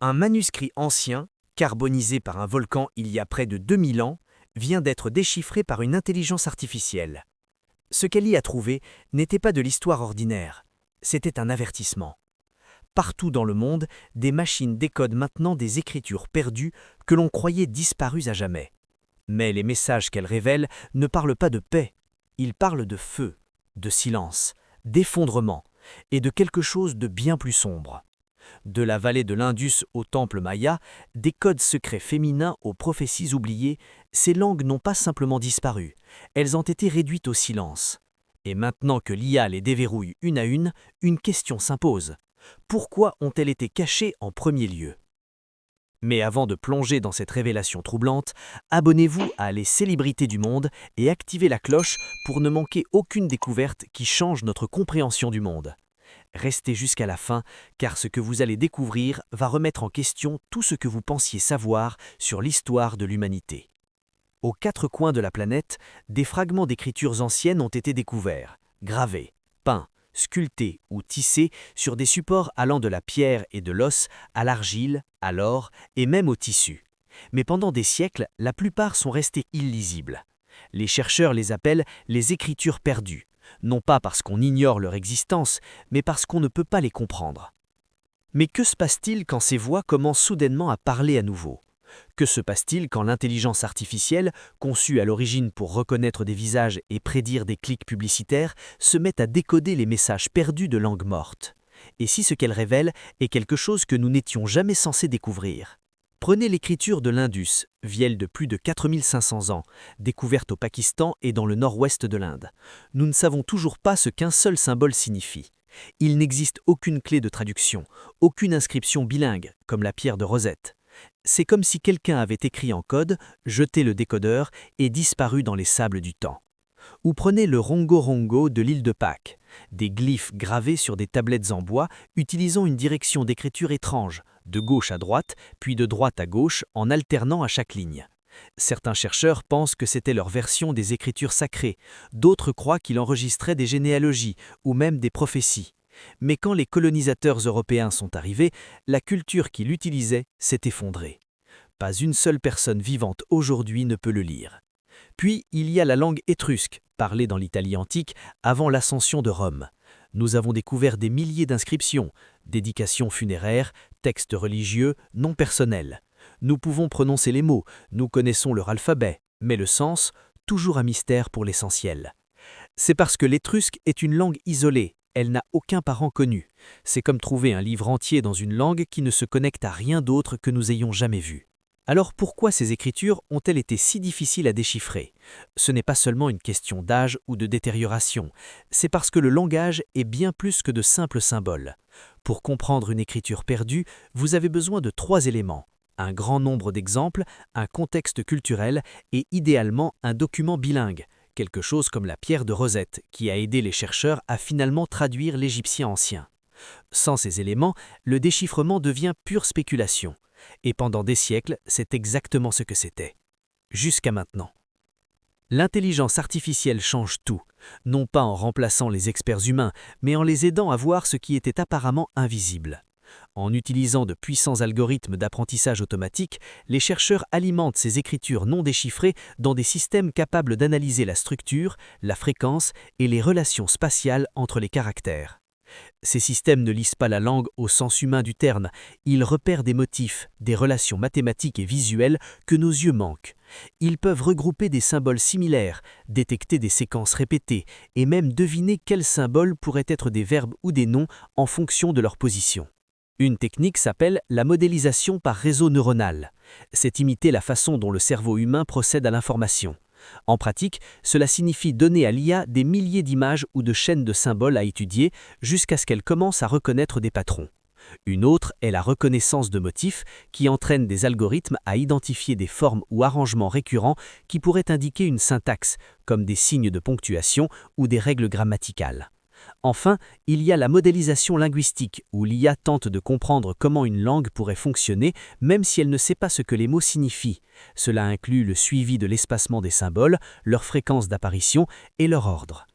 Un manuscrit ancien, carbonisé par un volcan il y a près de 2000 ans, vient d'être déchiffré par une intelligence artificielle. Ce qu'elle y a trouvé n'était pas de l'histoire ordinaire, c'était un avertissement. Partout dans le monde, des machines décodent maintenant des écritures perdues que l'on croyait disparues à jamais. Mais les messages qu'elles révèlent ne parlent pas de paix, ils parlent de feu, de silence, d'effondrement et de quelque chose de bien plus sombre. De la vallée de l'Indus au temple maya, des codes secrets féminins aux prophéties oubliées, ces langues n'ont pas simplement disparu, elles ont été réduites au silence. Et maintenant que l'IA les déverrouille une à une question s'impose. Pourquoi ont-elles été cachées en premier lieu? Mais avant de plonger dans cette révélation troublante, abonnez-vous à Les Célébrités du Monde et activez la cloche pour ne manquer aucune découverte qui change notre compréhension du monde. Restez jusqu'à la fin, car ce que vous allez découvrir va remettre en question tout ce que vous pensiez savoir sur l'histoire de l'humanité. Aux quatre coins de la planète, des fragments d'écritures anciennes ont été découverts, gravés, peints, sculptés ou tissés sur des supports allant de la pierre et de l'os à l'argile, à l'or et même au tissu. Mais pendant des siècles, la plupart sont restés illisibles. Les chercheurs les appellent les écritures perdues, non pas parce qu'on ignore leur existence, mais parce qu'on ne peut pas les comprendre. Mais que se passe-t-il quand ces voix commencent soudainement à parler à nouveau? Que se passe-t-il quand l'intelligence artificielle, conçue à l'origine pour reconnaître des visages et prédire des clics publicitaires, se met à décoder les messages perdus de langue morte? Et si ce qu'elle révèle est quelque chose que nous n'étions jamais censés découvrir? Prenez l'écriture de l'Indus, vieille de plus de 4500 ans, découverte au Pakistan et dans le nord-ouest de l'Inde. Nous ne savons toujours pas ce qu'un seul symbole signifie. Il n'existe aucune clé de traduction, aucune inscription bilingue, comme la pierre de Rosette. C'est comme si quelqu'un avait écrit en code, jeté le décodeur et disparu dans les sables du temps. Ou prenez le rongo-rongo de l'île de Pâques, des glyphes gravés sur des tablettes en bois utilisant une direction d'écriture étrange, de gauche à droite, puis de droite à gauche en alternant à chaque ligne. Certains chercheurs pensent que c'était leur version des écritures sacrées, d'autres croient qu'il enregistrait des généalogies ou même des prophéties. Mais quand les colonisateurs européens sont arrivés, la culture qui l'utilisait s'est effondrée. Pas une seule personne vivante aujourd'hui ne peut le lire. Puis il y a la langue étrusque, parlée dans l'Italie antique avant l'ascension de Rome. Nous avons découvert des milliers d'inscriptions, dédications funéraires, textes religieux, non personnels. Nous pouvons prononcer les mots, nous connaissons leur alphabet, mais le sens, toujours un mystère pour l'essentiel. C'est parce que l'étrusque est une langue isolée, elle n'a aucun parent connu. C'est comme trouver un livre entier dans une langue qui ne se connecte à rien d'autre que nous ayons jamais vu. Alors pourquoi ces écritures ont-elles été si difficiles à déchiffrer? Ce n'est pas seulement une question d'âge ou de détérioration, c'est parce que le langage est bien plus que de simples symboles. Pour comprendre une écriture perdue, vous avez besoin de 3 éléments. Un grand nombre d'exemples, un contexte culturel et idéalement un document bilingue, quelque chose comme la pierre de Rosette qui a aidé les chercheurs à finalement traduire l'égyptien ancien. Sans ces éléments, le déchiffrement devient pure spéculation. Et pendant des siècles, c'est exactement ce que c'était. Jusqu'à maintenant. L'intelligence artificielle change tout, non pas en remplaçant les experts humains, mais en les aidant à voir ce qui était apparemment invisible. En utilisant de puissants algorithmes d'apprentissage automatique, les chercheurs alimentent ces écritures non déchiffrées dans des systèmes capables d'analyser la structure, la fréquence et les relations spatiales entre les caractères. Ces systèmes ne lisent pas la langue au sens humain du terme, ils repèrent des motifs, des relations mathématiques et visuelles que nos yeux manquent. Ils peuvent regrouper des symboles similaires, détecter des séquences répétées et même deviner quels symboles pourraient être des verbes ou des noms en fonction de leur position. Une technique s'appelle la modélisation par réseau neuronal. C'est imiter la façon dont le cerveau humain procède à l'information. En pratique, cela signifie donner à l'IA des milliers d'images ou de chaînes de symboles à étudier jusqu'à ce qu'elle commence à reconnaître des patrons. Une autre est la reconnaissance de motifs qui entraîne des algorithmes à identifier des formes ou arrangements récurrents qui pourraient indiquer une syntaxe, comme des signes de ponctuation ou des règles grammaticales. Enfin, il y a la modélisation linguistique, où l'IA tente de comprendre comment une langue pourrait fonctionner, même si elle ne sait pas ce que les mots signifient. Cela inclut le suivi de l'espacement des symboles, leur fréquence d'apparition et leur ordre.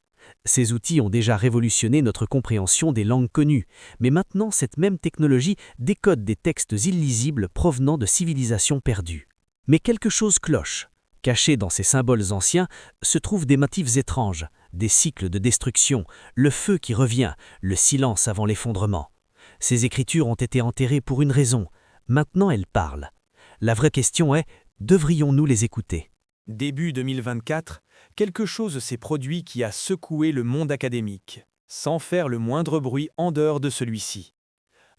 Ces outils ont déjà révolutionné notre compréhension des langues connues, mais maintenant cette même technologie décode des textes illisibles provenant de civilisations perdues. Mais quelque chose cloche. Cachés dans ces symboles anciens se trouvent des motifs étranges, des cycles de destruction, le feu qui revient, le silence avant l'effondrement. Ces écritures ont été enterrées pour une raison. Maintenant elles parlent. La vraie question est, devrions-nous les écouter ? Début 2024, quelque chose s'est produit qui a secoué le monde académique, sans faire le moindre bruit en dehors de celui-ci.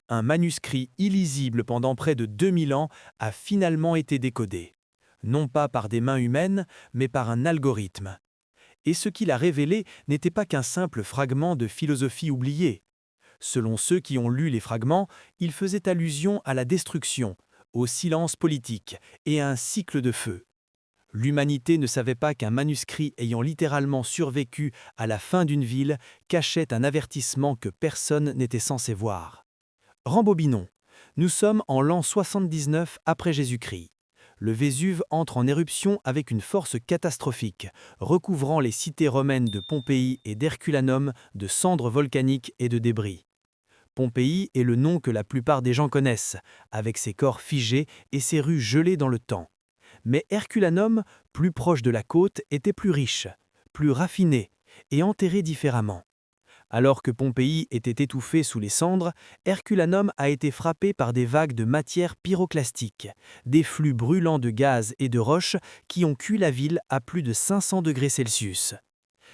Un manuscrit illisible pendant près de 2000 ans a finalement été décodé, non pas par des mains humaines, mais par un algorithme. Et ce qu'il a révélé n'était pas qu'un simple fragment de philosophie oubliée. Selon ceux qui ont lu les fragments, il faisait allusion à la destruction, au silence politique et à un cycle de feu. L'humanité ne savait pas qu'un manuscrit ayant littéralement survécu à la fin d'une ville cachait un avertissement que personne n'était censé voir. Rembobinons. Nous sommes en l'an 79 après Jésus-Christ. Le Vésuve entre en éruption avec une force catastrophique, recouvrant les cités romaines de Pompéi et d'Herculanum de cendres volcaniques et de débris. Pompéi est le nom que la plupart des gens connaissent, avec ses corps figés et ses rues gelées dans le temps. Mais Herculanum, plus proche de la côte, était plus riche, plus raffiné et enterré différemment. Alors que Pompéi était étouffé sous les cendres, Herculanum a été frappé par des vagues de matière pyroclastique, des flux brûlants de gaz et de roches qui ont cuit la ville à plus de 500 degrés Celsius.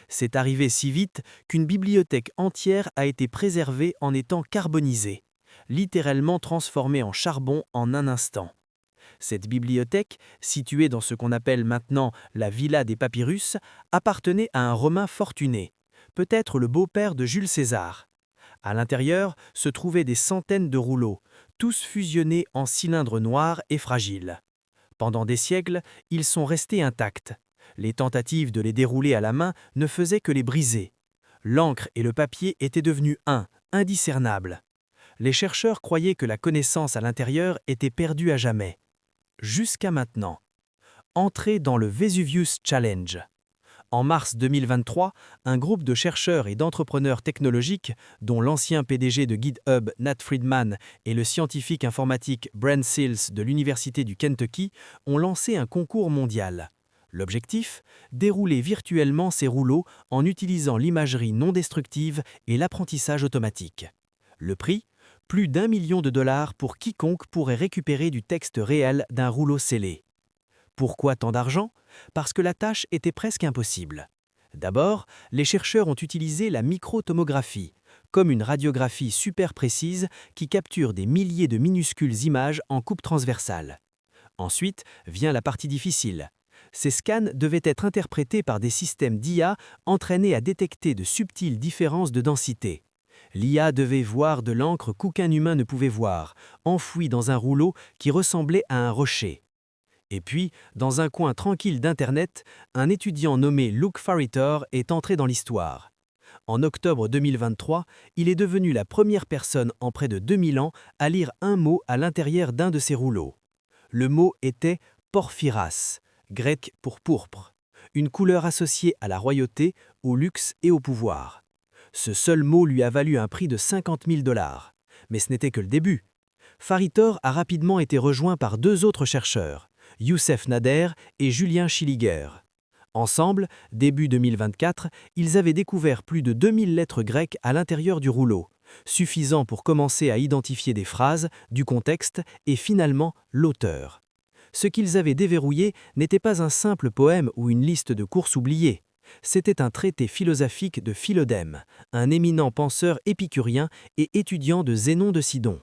C'est arrivé si vite qu'une bibliothèque entière a été préservée en étant carbonisée, littéralement transformée en charbon en un instant. Cette bibliothèque, située dans ce qu'on appelle maintenant la Villa des Papyrus, appartenait à un Romain fortuné, peut-être le beau-père de Jules César. À l'intérieur se trouvaient des centaines de rouleaux, tous fusionnés en cylindres noirs et fragiles. Pendant des siècles, ils sont restés intacts. Les tentatives de les dérouler à la main ne faisaient que les briser. L'encre et le papier étaient devenus indiscernables. Les chercheurs croyaient que la connaissance à l'intérieur était perdue à jamais. Jusqu'à maintenant. Entrée dans le Vesuvius Challenge. En mars 2023, un groupe de chercheurs et d'entrepreneurs technologiques, dont l'ancien PDG de GitHub Nat Friedman et le scientifique informatique Brent Sills de l'Université du Kentucky, ont lancé un concours mondial. L'objectif ? Dérouler virtuellement ces rouleaux en utilisant l'imagerie non destructive et l'apprentissage automatique. Le prix ? Plus d'1 million de dollars pour quiconque pourrait récupérer du texte réel d'un rouleau scellé. Pourquoi tant d'argent ? Parce que la tâche était presque impossible. D'abord, les chercheurs ont utilisé la microtomographie, comme une radiographie super précise qui capture des milliers de minuscules images en coupe transversale. Ensuite vient la partie difficile. Ces scans devaient être interprétés par des systèmes d'IA entraînés à détecter de subtiles différences de densité. L'IA devait voir de l'encre qu'aucun humain ne pouvait voir, enfouie dans un rouleau qui ressemblait à un rocher. Et puis, dans un coin tranquille d'Internet, un étudiant nommé Luke Farritor est entré dans l'histoire. En octobre 2023, il est devenu la première personne en près de 2000 ans à lire un mot à l'intérieur d'un de ses rouleaux. Le mot était « porphyras », grec pour pourpre, une couleur associée à la royauté, au luxe et au pouvoir. Ce seul mot lui a valu un prix de 50 000 $. Mais ce n'était que le début. Farritor a rapidement été rejoint par deux autres chercheurs, Youssef Nader et Julien Schilliger. Ensemble, début 2024, ils avaient découvert plus de 2000 lettres grecques à l'intérieur du rouleau, suffisant pour commencer à identifier des phrases, du contexte et finalement l'auteur. Ce qu'ils avaient déverrouillé n'était pas un simple poème ou une liste de courses oubliées. C'était un traité philosophique de Philodème, un éminent penseur épicurien et étudiant de Zénon de Sidon.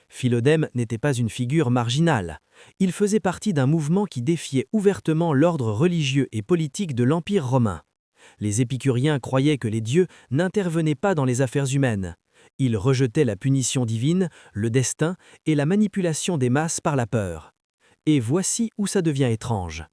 Philodème n'était pas une figure marginale. Il faisait partie d'un mouvement qui défiait ouvertement l'ordre religieux et politique de l'Empire romain. Les épicuriens croyaient que les dieux n'intervenaient pas dans les affaires humaines. Ils rejetaient la punition divine, le destin et la manipulation des masses par la peur. Et voici où ça devient étrange.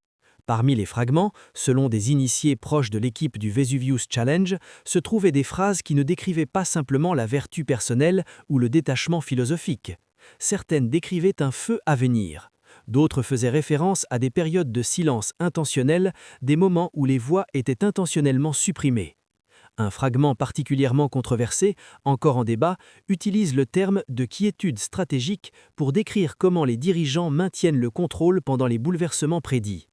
Parmi les fragments, selon des initiés proches de l'équipe du Vesuvius Challenge, se trouvaient des phrases qui ne décrivaient pas simplement la vertu personnelle ou le détachement philosophique. Certaines décrivaient un feu à venir. D'autres faisaient référence à des périodes de silence intentionnel, des moments où les voix étaient intentionnellement supprimées. Un fragment particulièrement controversé, encore en débat, utilise le terme de quiétude stratégique pour décrire comment les dirigeants maintiennent le contrôle pendant les bouleversements prédits.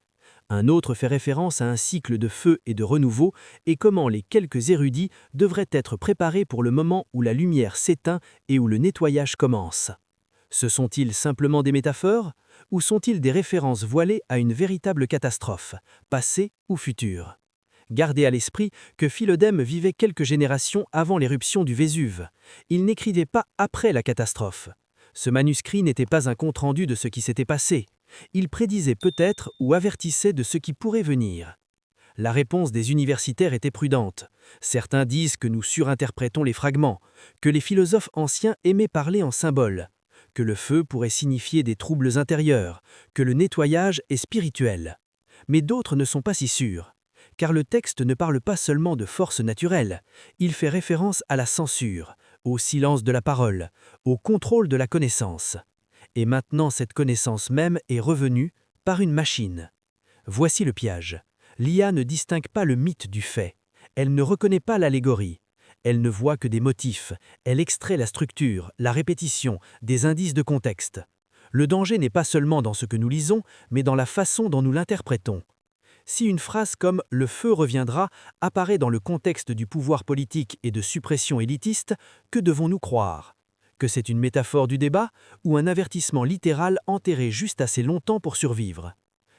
Un autre fait référence à un cycle de feu et de renouveau et comment les quelques érudits devraient être préparés pour le moment où la lumière s'éteint et où le nettoyage commence. Ce sont-ils simplement des métaphores ou sont-ils des références voilées à une véritable catastrophe, passée ou future ? Gardez à l'esprit que Philodème vivait quelques générations avant l'éruption du Vésuve. Il n'écrivait pas après la catastrophe. Ce manuscrit n'était pas un compte-rendu de ce qui s'était passé. Il prédisait peut-être ou avertissait de ce qui pourrait venir. La réponse des universitaires était prudente. Certains disent que nous surinterprétons les fragments, que les philosophes anciens aimaient parler en symboles, que le feu pourrait signifier des troubles intérieurs, que le nettoyage est spirituel. Mais d'autres ne sont pas si sûrs. Car le texte ne parle pas seulement de force naturelle, il fait référence à la censure, au silence de la parole, au contrôle de la connaissance. Et maintenant cette connaissance même est revenue par une machine. Voici le piège. L'IA ne distingue pas le mythe du fait. Elle ne reconnaît pas l'allégorie. Elle ne voit que des motifs. Elle extrait la structure, la répétition, des indices de contexte. Le danger n'est pas seulement dans ce que nous lisons, mais dans la façon dont nous l'interprétons. Si une phrase comme « le feu reviendra » apparaît dans le contexte du pouvoir politique et de suppression élitiste, que devons-nous croire ? Que c'est une métaphore du débat ou un avertissement littéral enterré juste assez longtemps pour survivre ?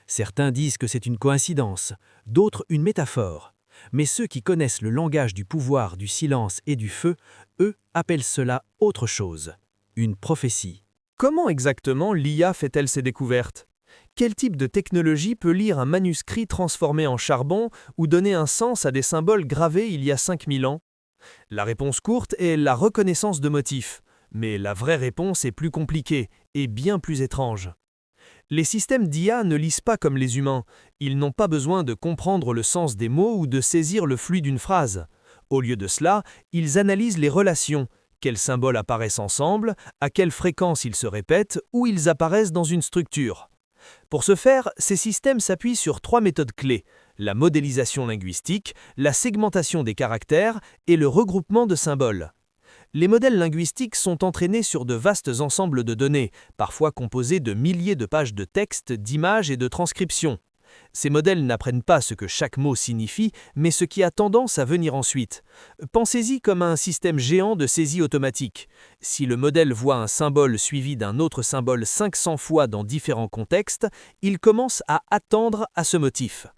Certains disent que c'est une coïncidence, d'autres une métaphore. Mais ceux qui connaissent le langage du pouvoir, du silence et du feu, eux, appellent cela autre chose. Une prophétie. Comment exactement l'IA fait-elle ses découvertes ? Quel type de technologie peut lire un manuscrit transformé en charbon ou donner un sens à des symboles gravés il y a 5000 ans ? La réponse courte est la reconnaissance de motifs, mais la vraie réponse est plus compliquée et bien plus étrange. Les systèmes d'IA ne lisent pas comme les humains, ils n'ont pas besoin de comprendre le sens des mots ou de saisir le flux d'une phrase. Au lieu de cela, ils analysent les relations, quels symboles apparaissent ensemble, à quelle fréquence ils se répètent ou ils apparaissent dans une structure. Pour ce faire, ces systèmes s'appuient sur 3 méthodes clés, la modélisation linguistique, la segmentation des caractères et le regroupement de symboles. Les modèles linguistiques sont entraînés sur de vastes ensembles de données, parfois composés de milliers de pages de texte, d'images et de transcriptions. Ces modèles n'apprennent pas ce que chaque mot signifie, mais ce qui a tendance à venir ensuite. Pensez-y comme à un système géant de saisie automatique. Si le modèle voit un symbole suivi d'un autre symbole 500 fois dans différents contextes, il commence à attendre à ce motif.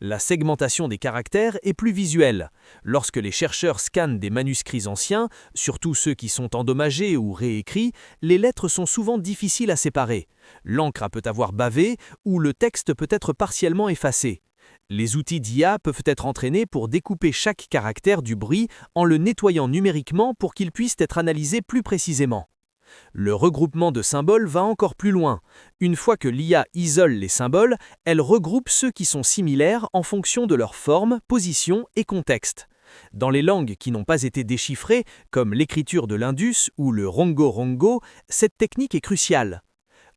La segmentation des caractères est plus visuelle. Lorsque les chercheurs scannent des manuscrits anciens, surtout ceux qui sont endommagés ou réécrits, les lettres sont souvent difficiles à séparer. L'encre peut avoir bavé ou le texte peut être partiellement effacé. Les outils d'IA peuvent être entraînés pour découper chaque caractère du bruit en le nettoyant numériquement pour qu'il puisse être analysé plus précisément. Le regroupement de symboles va encore plus loin. Une fois que l'IA isole les symboles, elle regroupe ceux qui sont similaires en fonction de leur forme, position et contexte. Dans les langues qui n'ont pas été déchiffrées, comme l'écriture de l'Indus ou le rongo-rongo, cette technique est cruciale.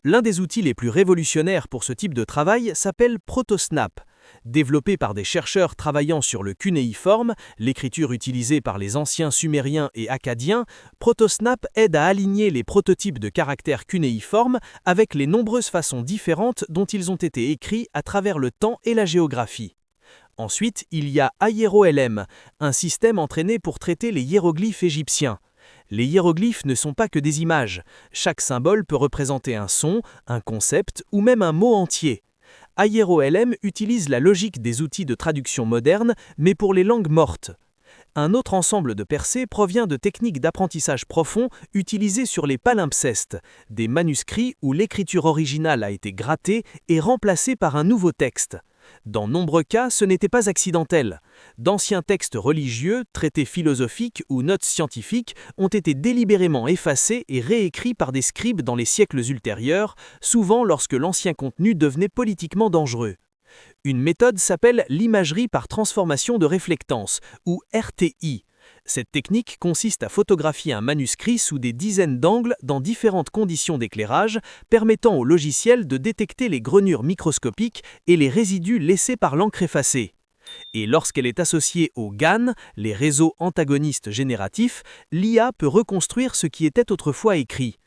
L'un des outils les plus révolutionnaires pour ce type de travail s'appelle Protosnap. Développé par des chercheurs travaillant sur le cunéiforme, l'écriture utilisée par les anciens sumériens et akkadiens, Protosnap aide à aligner les prototypes de caractères cunéiformes avec les nombreuses façons différentes dont ils ont été écrits à travers le temps et la géographie. Ensuite, il y a AhiEroLM, un système entraîné pour traiter les hiéroglyphes égyptiens. Les hiéroglyphes ne sont pas que des images. Chaque symbole peut représenter un son, un concept ou même un mot entier. AhiEroLM utilise la logique des outils de traduction modernes, mais pour les langues mortes. Un autre ensemble de percées provient de techniques d'apprentissage profond utilisées sur les palimpsestes, des manuscrits où l'écriture originale a été grattée et remplacée par un nouveau texte. Dans nombreux cas, ce n'était pas accidentel. D'anciens textes religieux, traités philosophiques ou notes scientifiques ont été délibérément effacés et réécrits par des scribes dans les siècles ultérieurs, souvent lorsque l'ancien contenu devenait politiquement dangereux. Une méthode s'appelle l'imagerie par transformation de réflectance, ou RTI. Cette technique consiste à photographier un manuscrit sous des dizaines d'angles dans différentes conditions d'éclairage, permettant au logiciel de détecter les grenures microscopiques et les résidus laissés par l'encre effacée. Et lorsqu'elle est associée aux GAN, les réseaux antagonistes génératifs, l'IA peut reconstruire ce qui était autrefois écrit.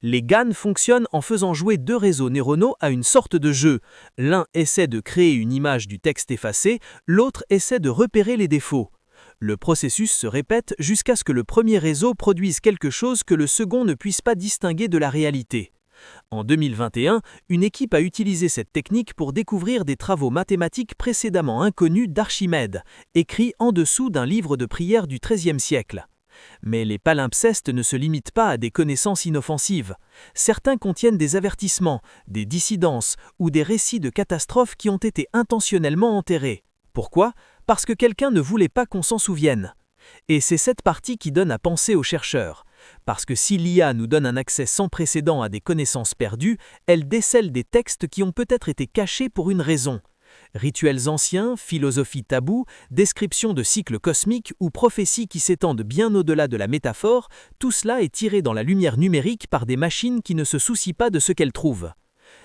Les GAN fonctionnent en faisant jouer deux réseaux neuronaux à une sorte de jeu. L'un essaie de créer une image du texte effacé, l'autre essaie de repérer les défauts. Le processus se répète jusqu'à ce que le premier réseau produise quelque chose que le second ne puisse pas distinguer de la réalité. En 2021, une équipe a utilisé cette technique pour découvrir des travaux mathématiques précédemment inconnus d'Archimède, écrits en dessous d'un livre de prières du XIIIe siècle. Mais les palimpsestes ne se limitent pas à des connaissances inoffensives. Certains contiennent des avertissements, des dissidences ou des récits de catastrophes qui ont été intentionnellement enterrés. Pourquoi ? Parce que quelqu'un ne voulait pas qu'on s'en souvienne. Et c'est cette partie qui donne à penser aux chercheurs. Parce que si l'IA nous donne un accès sans précédent à des connaissances perdues, elle décèle des textes qui ont peut-être été cachés pour une raison. Rituels anciens, philosophie taboue, descriptions de cycles cosmiques ou prophéties qui s'étendent bien au-delà de la métaphore, tout cela est tiré dans la lumière numérique par des machines qui ne se soucient pas de ce qu'elles trouvent.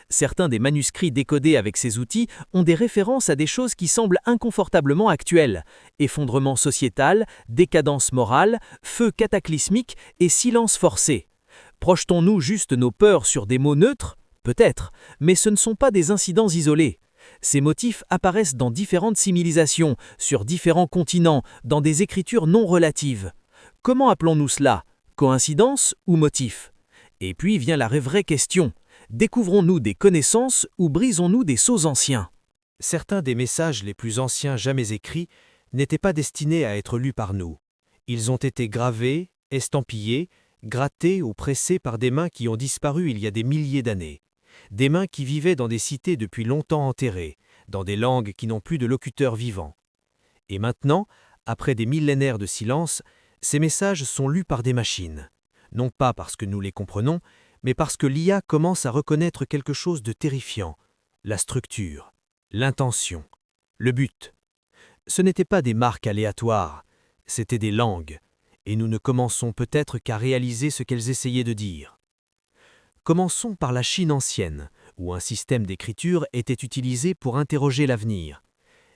Certains des manuscrits décodés avec ces outils ont des références à des choses qui semblent inconfortablement actuelles. Effondrement sociétal, décadence morale, feu cataclysmique et silence forcé. Projetons-nous juste nos peurs sur des mots neutres ? Peut-être, mais ce ne sont pas des incidents isolés. Ces motifs apparaissent dans différentes civilisations, sur différents continents, dans des écritures non relatives. Comment appelons-nous cela ? Coïncidence ou motif ? Et puis vient la vraie question. Découvrons-nous des connaissances ou brisons-nous des sceaux anciens ? Certains des messages les plus anciens jamais écrits n'étaient pas destinés à être lus par nous. Ils ont été gravés, estampillés, grattés ou pressés par des mains qui ont disparu il y a des milliers d'années. Des mains qui vivaient dans des cités depuis longtemps enterrées, dans des langues qui n'ont plus de locuteurs vivants. Et maintenant, après des millénaires de silence, ces messages sont lus par des machines. Non pas parce que nous les comprenons, mais parce que l'IA commence à reconnaître quelque chose de terrifiant, la structure, l'intention, le but. Ce n'étaient pas des marques aléatoires, c'étaient des langues, et nous ne commençons peut-être qu'à réaliser ce qu'elles essayaient de dire. Commençons par la Chine ancienne, où un système d'écriture était utilisé pour interroger l'avenir.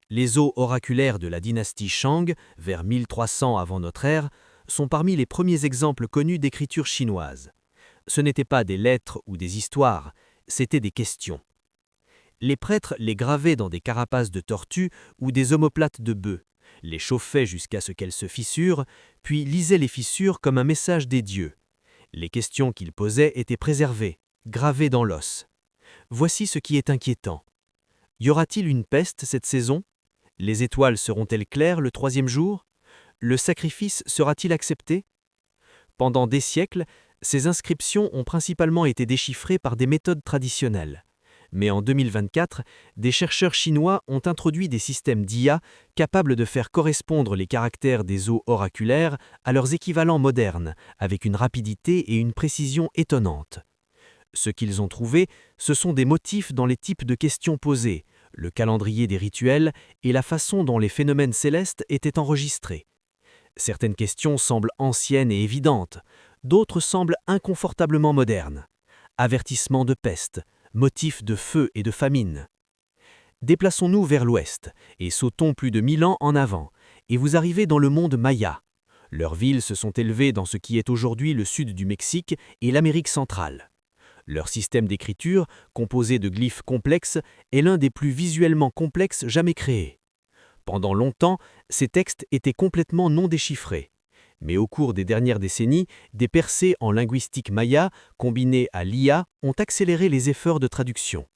Les os oraculaires de la dynastie Shang, vers 1300 avant notre ère, sont parmi les premiers exemples connus d'écriture chinoise. Ce n'étaient pas des lettres ou des histoires, c'étaient des questions. Les prêtres les gravaient dans des carapaces de tortues ou des omoplates de bœufs, les chauffaient jusqu'à ce qu'elles se fissurent, puis lisaient les fissures comme un message des dieux. Les questions qu'ils posaient étaient préservées, gravées dans l'os. Voici ce qui est inquiétant. Y aura-t-il une peste cette saison ? Les étoiles seront-elles claires le troisième jour ? Le sacrifice sera-t-il accepté ? Pendant des siècles, ces inscriptions ont principalement été déchiffrées par des méthodes traditionnelles. Mais en 2024, des chercheurs chinois ont introduit des systèmes d'IA capables de faire correspondre les caractères des os oraculaires à leurs équivalents modernes, avec une rapidité et une précision étonnantes. Ce qu'ils ont trouvé, ce sont des motifs dans les types de questions posées, le calendrier des rituels et la façon dont les phénomènes célestes étaient enregistrés. Certaines questions semblent anciennes et évidentes, d'autres semblent inconfortablement modernes. Avertissement de peste, motifs de feu et de famine. Déplaçons-nous vers l'ouest et sautons plus de 1000 ans en avant, et vous arrivez dans le monde maya. Leurs villes se sont élevées dans ce qui est aujourd'hui le sud du Mexique et l'Amérique centrale. Leur système d'écriture, composé de glyphes complexes, est l'un des plus visuellement complexes jamais créés. Pendant longtemps, ces textes étaient complètement non déchiffrés. Mais au cours des dernières décennies, des percées en linguistique maya, combinées à l'IA, ont accéléré les efforts de traduction.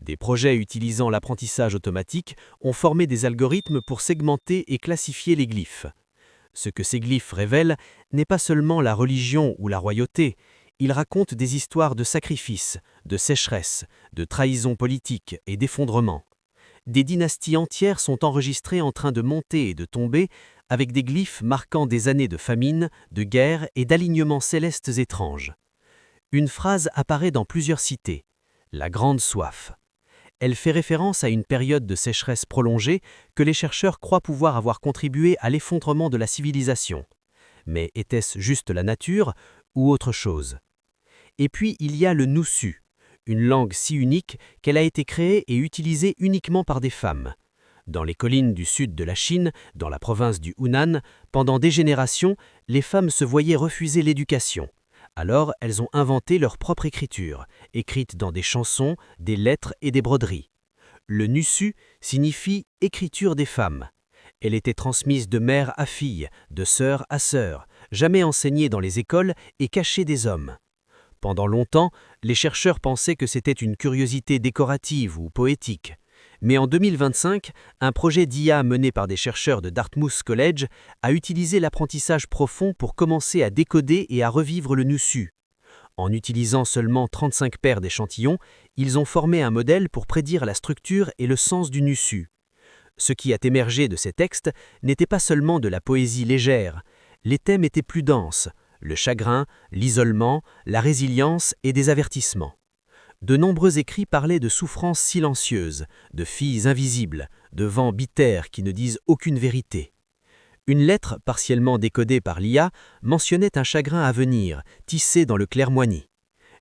Des projets utilisant l'apprentissage automatique ont formé des algorithmes pour segmenter et classifier les glyphes. Ce que ces glyphes révèlent n'est pas seulement la religion ou la royauté, ils racontent des histoires de sacrifices, de sécheresse, de trahison politique et d'effondrement. Des dynasties entières sont enregistrées en train de monter et de tomber, avec des glyphes marquant des années de famine, de guerre et d'alignements célestes étranges. Une phrase apparaît dans plusieurs cités, « la grande soif ». Elle fait référence à une période de sécheresse prolongée que les chercheurs croient pouvoir avoir contribué à l'effondrement de la civilisation. Mais était-ce juste la nature ou autre chose ? Et puis il y a le Nussu, une langue si unique qu'elle a été créée et utilisée uniquement par des femmes. Dans les collines du sud de la Chine, dans la province du Hunan, pendant des générations, les femmes se voyaient refuser l'éducation. Alors, elles ont inventé leur propre écriture, écrite dans des chansons, des lettres et des broderies. Le nussu signifie « écriture des femmes ». Elle était transmise de mère à fille, de sœur à sœur, jamais enseignée dans les écoles et cachée des hommes. Pendant longtemps, les chercheurs pensaient que c'était une curiosité décorative ou poétique. Mais en 2025, un projet d'IA mené par des chercheurs de Dartmouth College a utilisé l'apprentissage profond pour commencer à décoder et à revivre le nussu. En utilisant seulement 35 paires d'échantillons, ils ont formé un modèle pour prédire la structure et le sens du nussu. Ce qui a émergé de ces textes n'était pas seulement de la poésie légère. Les thèmes étaient plus denses, le chagrin, l'isolement, la résilience et des avertissements. De nombreux écrits parlaient de souffrances silencieuses, de filles invisibles, de vents biters qui ne disent aucune vérité. Une lettre, partiellement décodée par l'IA, mentionnait un chagrin à venir, tissé dans le clair-moisi.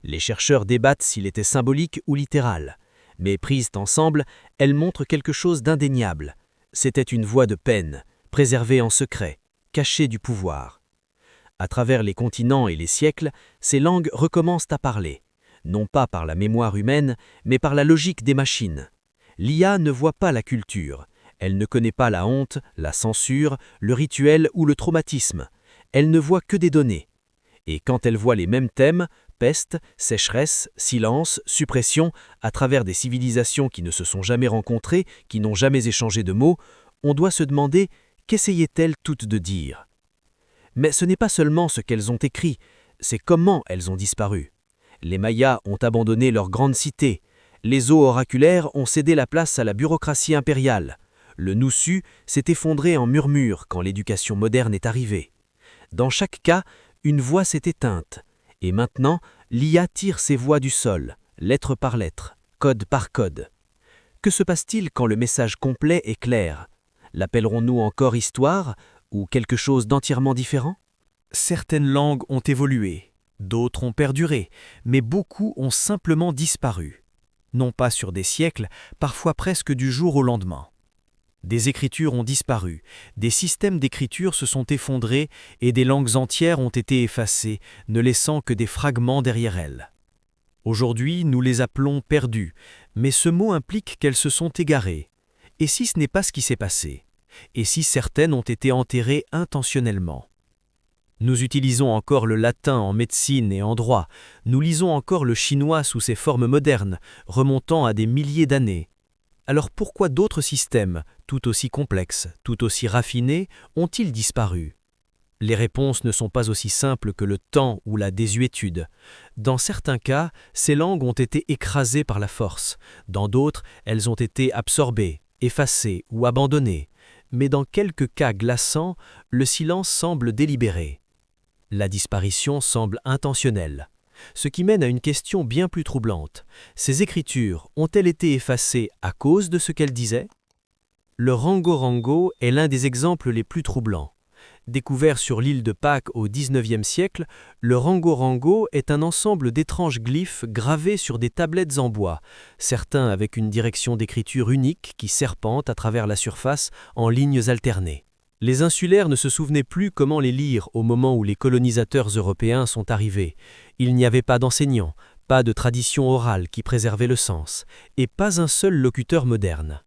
Les chercheurs débattent s'il était symbolique ou littéral. Mais prises ensemble, elles montrent quelque chose d'indéniable. C'était une voix de peine, préservée en secret, cachée du pouvoir. À travers les continents et les siècles, ces langues recommencent à parler. Non pas par la mémoire humaine, mais par la logique des machines. L'IA ne voit pas la culture. Elle ne connaît pas la honte, la censure, le rituel ou le traumatisme. Elle ne voit que des données. Et quand elle voit les mêmes thèmes, peste, sécheresse, silence, suppression, à travers des civilisations qui ne se sont jamais rencontrées, qui n'ont jamais échangé de mots, on doit se demander qu'essayaient-elles toutes de dire. Mais ce n'est pas seulement ce qu'elles ont écrit, c'est comment elles ont disparu. Les Mayas ont abandonné leur grande cité. Les eaux oraculaires ont cédé la place à la bureaucratie impériale. Le nussu s'est effondré en murmure quand l'éducation moderne est arrivée. Dans chaque cas, une voix s'est éteinte. Et maintenant, l'IA tire ses voix du sol, lettre par lettre, code par code. Que se passe-t-il quand le message complet est clair? L'appellerons-nous encore histoire ou quelque chose d'entièrement différent? Certaines langues ont évolué, d'autres ont perduré, mais beaucoup ont simplement disparu. Non pas sur des siècles, parfois presque du jour au lendemain. Des écritures ont disparu, des systèmes d'écriture se sont effondrés et des langues entières ont été effacées, ne laissant que des fragments derrière elles. Aujourd'hui, nous les appelons perdues, mais ce mot implique qu'elles se sont égarées. Et si ce n'est pas ce qui s'est passé? Et si certaines ont été enterrées intentionnellement? Nous utilisons encore le latin en médecine et en droit, nous lisons encore le chinois sous ses formes modernes, remontant à des milliers d'années. Alors pourquoi d'autres systèmes, tout aussi complexes, tout aussi raffinés, ont-ils disparu? Les réponses ne sont pas aussi simples que le temps ou la désuétude. Dans certains cas, ces langues ont été écrasées par la force. Dans d'autres, elles ont été absorbées, effacées ou abandonnées. Mais dans quelques cas glaçants, le silence semble délibéré. La disparition semble intentionnelle. Ce qui mène à une question bien plus troublante. Ces écritures ont-elles été effacées à cause de ce qu'elles disaient? Le rango-rango est l'un des exemples les plus troublants. Découvert sur l'île de Pâques au XIXe siècle, le rango-rango est un ensemble d'étranges glyphes gravés sur des tablettes en bois, certains avec une direction d'écriture unique qui serpente à travers la surface en lignes alternées. Les insulaires ne se souvenaient plus comment les lire au moment où les colonisateurs européens sont arrivés. Il n'y avait pas d'enseignants, pas de tradition orale qui préservait le sens, et pas un seul locuteur moderne.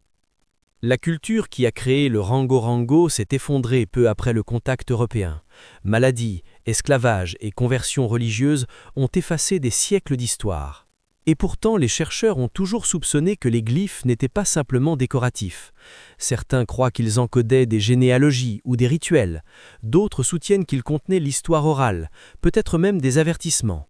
La culture qui a créé le rango-rango s'est effondrée peu après le contact européen. Maladies, esclavage et conversions religieuses ont effacé des siècles d'histoire. Et pourtant, les chercheurs ont toujours soupçonné que les glyphes n'étaient pas simplement décoratifs. Certains croient qu'ils encodaient des généalogies ou des rituels. D'autres soutiennent qu'ils contenaient l'histoire orale, peut-être même des avertissements.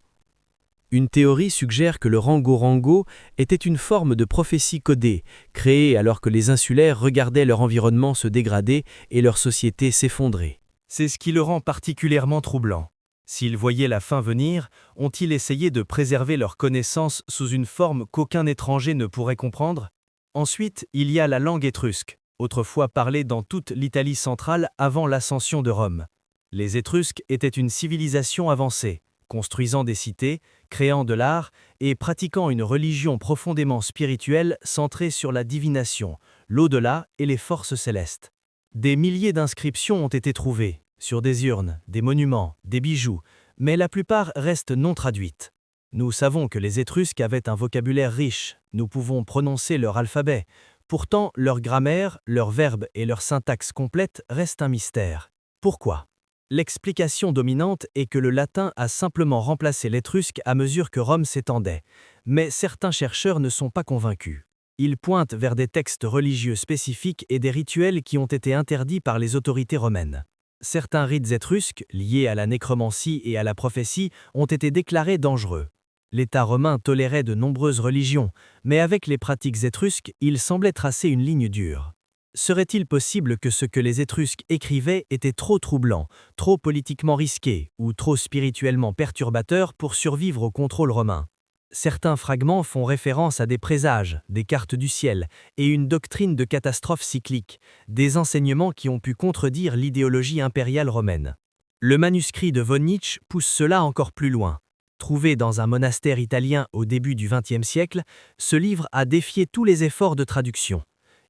Une théorie suggère que le rango-rango était une forme de prophétie codée, créée alors que les insulaires regardaient leur environnement se dégrader et leur société s'effondrer. C'est ce qui le rend particulièrement troublant. S'ils voyaient la fin venir, ont-ils essayé de préserver leurs connaissances sous une forme qu'aucun étranger ne pourrait comprendre? Ensuite, il y a la langue étrusque, autrefois parlée dans toute l'Italie centrale avant l'ascension de Rome. Les Étrusques étaient une civilisation avancée, construisant des cités, créant de l'art et pratiquant une religion profondément spirituelle centrée sur la divination, l'au-delà et les forces célestes. Des milliers d'inscriptions ont été trouvées, sur des urnes, des monuments, des bijoux, mais la plupart restent non traduites. Nous savons que les Étrusques avaient un vocabulaire riche, nous pouvons prononcer leur alphabet, pourtant leur grammaire, leurs verbes et leur syntaxe complète restent un mystère. Pourquoi ? L'explication dominante est que le latin a simplement remplacé l'étrusque à mesure que Rome s'étendait, mais certains chercheurs ne sont pas convaincus. Ils pointent vers des textes religieux spécifiques et des rituels qui ont été interdits par les autorités romaines. Certains rites étrusques, liés à la nécromancie et à la prophétie, ont été déclarés dangereux. L'État romain tolérait de nombreuses religions, mais avec les pratiques étrusques, il semblait tracer une ligne dure. Serait-il possible que ce que les Étrusques écrivaient était trop troublant, trop politiquement risqué ou trop spirituellement perturbateur pour survivre au contrôle romain ? Certains fragments font référence à des présages, des cartes du ciel et une doctrine de catastrophe cyclique, des enseignements qui ont pu contredire l'idéologie impériale romaine. Le manuscrit de Voynich pousse cela encore plus loin. Trouvé dans un monastère italien au début du XXe siècle, ce livre a défié tous les efforts de traduction.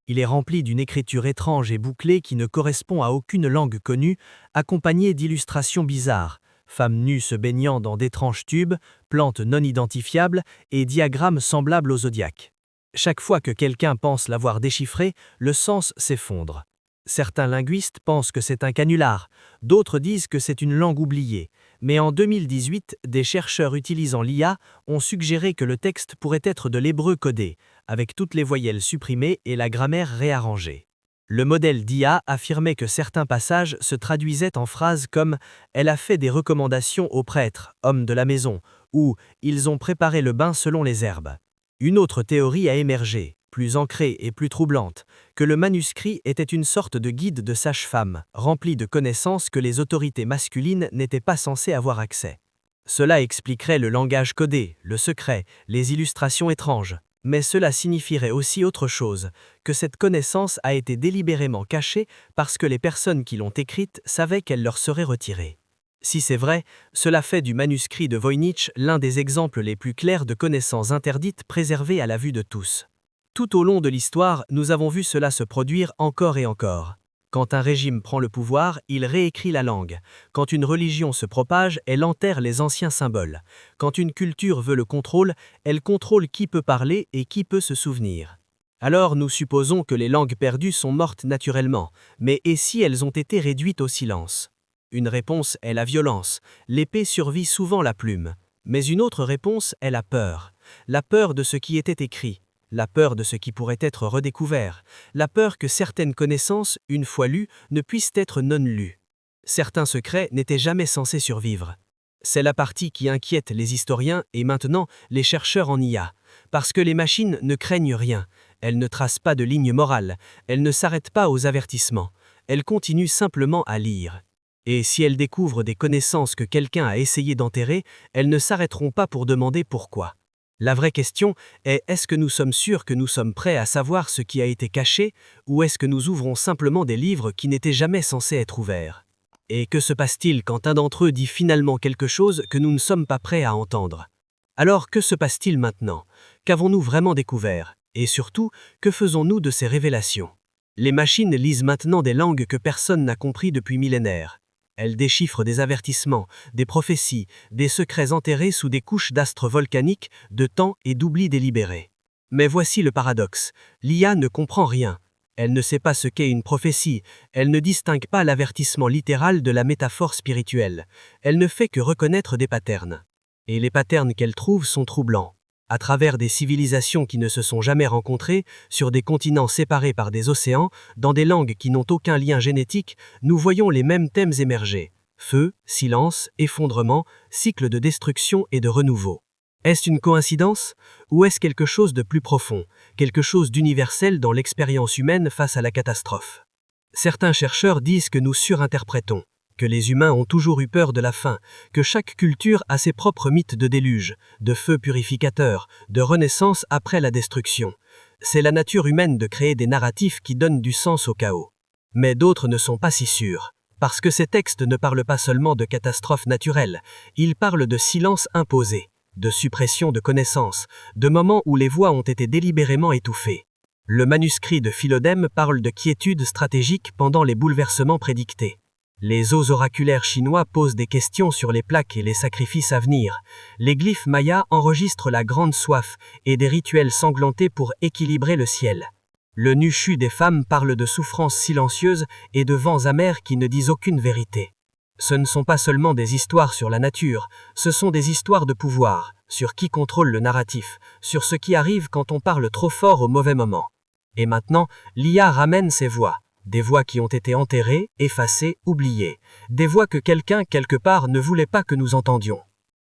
Il est rempli d'une écriture étrange et bouclée qui ne correspond à aucune langue connue, accompagnée d'illustrations bizarres, femmes nues se baignant dans d'étranges tubes, plantes non identifiables et diagrammes semblables au zodiaque. Chaque fois que quelqu'un pense l'avoir déchiffré, le sens s'effondre. Certains linguistes pensent que c'est un canular, d'autres disent que c'est une langue oubliée, mais en 2018, des chercheurs utilisant l'IA ont suggéré que le texte pourrait être de l'hébreu codé, avec toutes les voyelles supprimées et la grammaire réarrangée. Le modèle d'IA affirmait que certains passages se traduisaient en phrases comme « Elle a fait des recommandations aux prêtres, hommes de la maison » ou « Ils ont préparé le bain selon les herbes ». Une autre théorie a émergé, plus ancrée et plus troublante, que le manuscrit était une sorte de guide de sage-femme, rempli de connaissances que les autorités masculines n'étaient pas censées avoir accès. Cela expliquerait le langage codé, le secret, les illustrations étranges. Mais cela signifierait aussi autre chose, que cette connaissance a été délibérément cachée parce que les personnes qui l'ont écrite savaient qu'elle leur serait retirée. Si c'est vrai, cela fait du manuscrit de Voynich l'un des exemples les plus clairs de connaissances interdites préservées à la vue de tous. Tout au long de l'histoire, nous avons vu cela se produire encore et encore. Quand un régime prend le pouvoir, il réécrit la langue. Quand une religion se propage, elle enterre les anciens symboles. Quand une culture veut le contrôle, elle contrôle qui peut parler et qui peut se souvenir. Alors nous supposons que les langues perdues sont mortes naturellement, mais et si elles ont été réduites au silence ? Une réponse est la violence. L'épée survit souvent la plume. Mais une autre réponse est la peur. La peur de ce qui était écrit. La peur de ce qui pourrait être redécouvert, la peur que certaines connaissances, une fois lues, ne puissent être non lues. Certains secrets n'étaient jamais censés survivre. C'est la partie qui inquiète les historiens et maintenant les chercheurs en IA, parce que les machines ne craignent rien, elles ne tracent pas de ligne morale, elles ne s'arrêtent pas aux avertissements, elles continuent simplement à lire. Et si elles découvrent des connaissances que quelqu'un a essayé d'enterrer, elles ne s'arrêteront pas pour demander pourquoi. La vraie question est, est-ce que nous sommes sûrs que nous sommes prêts à savoir ce qui a été caché, ou est-ce que nous ouvrons simplement des livres qui n'étaient jamais censés être ouverts ? Et que se passe-t-il quand un d'entre eux dit finalement quelque chose que nous ne sommes pas prêts à entendre ? Alors que se passe-t-il maintenant ? Qu'avons-nous vraiment découvert ? Et surtout, que faisons-nous de ces révélations ? Les machines lisent maintenant des langues que personne n'a compris depuis millénaires. Elles déchiffrent des avertissements, des prophéties, des secrets enterrés sous des couches d'astres volcaniques, de temps et d'oubli délibéré. Mais voici le paradoxe, l'IA ne comprend rien. Elle ne sait pas ce qu'est une prophétie, elle ne distingue pas l'avertissement littéral de la métaphore spirituelle, elle ne fait que reconnaître des patterns. Et les patterns qu'elle trouve sont troublants. À travers des civilisations qui ne se sont jamais rencontrées, sur des continents séparés par des océans, dans des langues qui n'ont aucun lien génétique, nous voyons les mêmes thèmes émerger. Feu, silence, effondrement, cycle de destruction et de renouveau. Est-ce une coïncidence ? Ou est-ce quelque chose de plus profond, quelque chose d'universel dans l'expérience humaine face à la catastrophe ? Certains chercheurs disent que nous surinterprétons, que les humains ont toujours eu peur de la fin, que chaque culture a ses propres mythes de déluge, de feu purificateur, de renaissance après la destruction. C'est la nature humaine de créer des narratifs qui donnent du sens au chaos. Mais d'autres ne sont pas si sûrs. Parce que ces textes ne parlent pas seulement de catastrophes naturelles, ils parlent de silence imposé, de suppression de connaissances, de moments où les voix ont été délibérément étouffées. Le manuscrit de Philodème parle de quiétude stratégique pendant les bouleversements prédictés. Les os oraculaires chinois posent des questions sur les plaques et les sacrifices à venir. Les glyphes mayas enregistrent la grande soif et des rituels sanglantés pour équilibrer le ciel. Le nuchu des femmes parle de souffrances silencieuses et de vents amers qui ne disent aucune vérité. Ce ne sont pas seulement des histoires sur la nature, ce sont des histoires de pouvoir, sur qui contrôle le narratif, sur ce qui arrive quand on parle trop fort au mauvais moment. Et maintenant, l'IA ramène ces voix. Des voix qui ont été enterrées, effacées, oubliées. Des voix que quelqu'un, quelque part, ne voulait pas que nous entendions.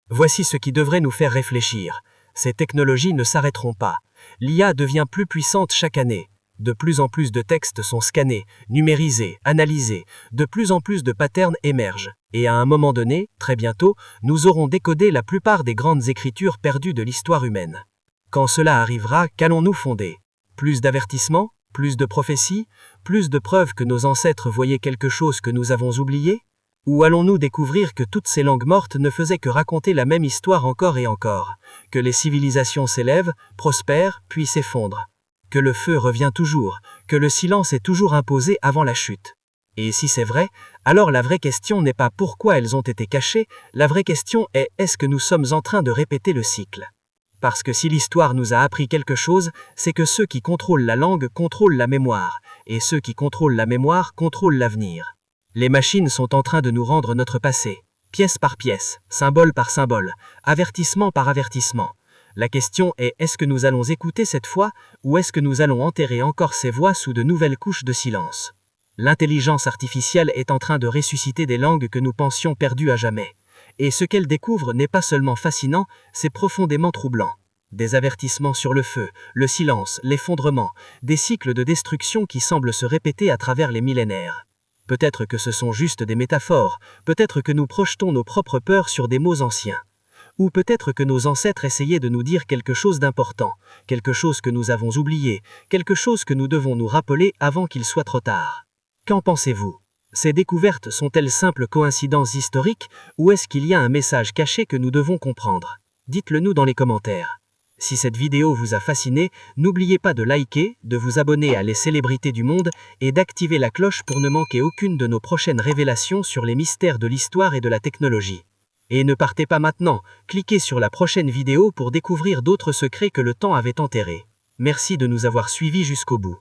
Voici ce qui devrait nous faire réfléchir. Ces technologies ne s'arrêteront pas. L'IA devient plus puissante chaque année. De plus en plus de textes sont scannés, numérisés, analysés. De plus en plus de patterns émergent. Et à un moment donné, très bientôt, nous aurons décodé la plupart des grandes écritures perdues de l'histoire humaine. Quand cela arrivera, qu'allons-nous fonder? Plus d'avertissements? Plus de prophéties? Plus de preuves que nos ancêtres voyaient quelque chose que nous avons oublié? Ou allons-nous découvrir que toutes ces langues mortes ne faisaient que raconter la même histoire encore et encore? Que les civilisations s'élèvent, prospèrent, puis s'effondrent? Que le feu revient toujours? Que le silence est toujours imposé avant la chute? Et si c'est vrai, alors la vraie question n'est pas pourquoi elles ont été cachées, la vraie question est est-ce que nous sommes en train de répéter le cycle? Parce que si l'histoire nous a appris quelque chose, c'est que ceux qui contrôlent la langue contrôlent la mémoire, et ceux qui contrôlent la mémoire contrôlent l'avenir. Les machines sont en train de nous rendre notre passé, pièce par pièce, symbole par symbole, avertissement par avertissement. La question est est-ce que nous allons écouter cette fois, ou est-ce que nous allons enterrer encore ces voix sous de nouvelles couches de silence? L'intelligence artificielle est en train de ressusciter des langues que nous pensions perdues à jamais. Et ce qu'elle découvre n'est pas seulement fascinant, c'est profondément troublant. Des avertissements sur le feu, le silence, l'effondrement, des cycles de destruction qui semblent se répéter à travers les millénaires. Peut-être que ce sont juste des métaphores, peut-être que nous projetons nos propres peurs sur des mots anciens. Ou peut-être que nos ancêtres essayaient de nous dire quelque chose d'important, quelque chose que nous avons oublié, quelque chose que nous devons nous rappeler avant qu'il soit trop tard. Qu'en pensez-vous? Ces découvertes sont-elles simples coïncidences historiques, ou est-ce qu'il y a un message caché que nous devons comprendre? Dites-le nous dans les commentaires. Si cette vidéo vous a fasciné, n'oubliez pas de liker, de vous abonner à Les Célébrités du Monde et d'activer la cloche pour ne manquer aucune de nos prochaines révélations sur les mystères de l'histoire et de la technologie. Et ne partez pas maintenant, cliquez sur la prochaine vidéo pour découvrir d'autres secrets que le temps avait enterrés. Merci de nous avoir suivis jusqu'au bout.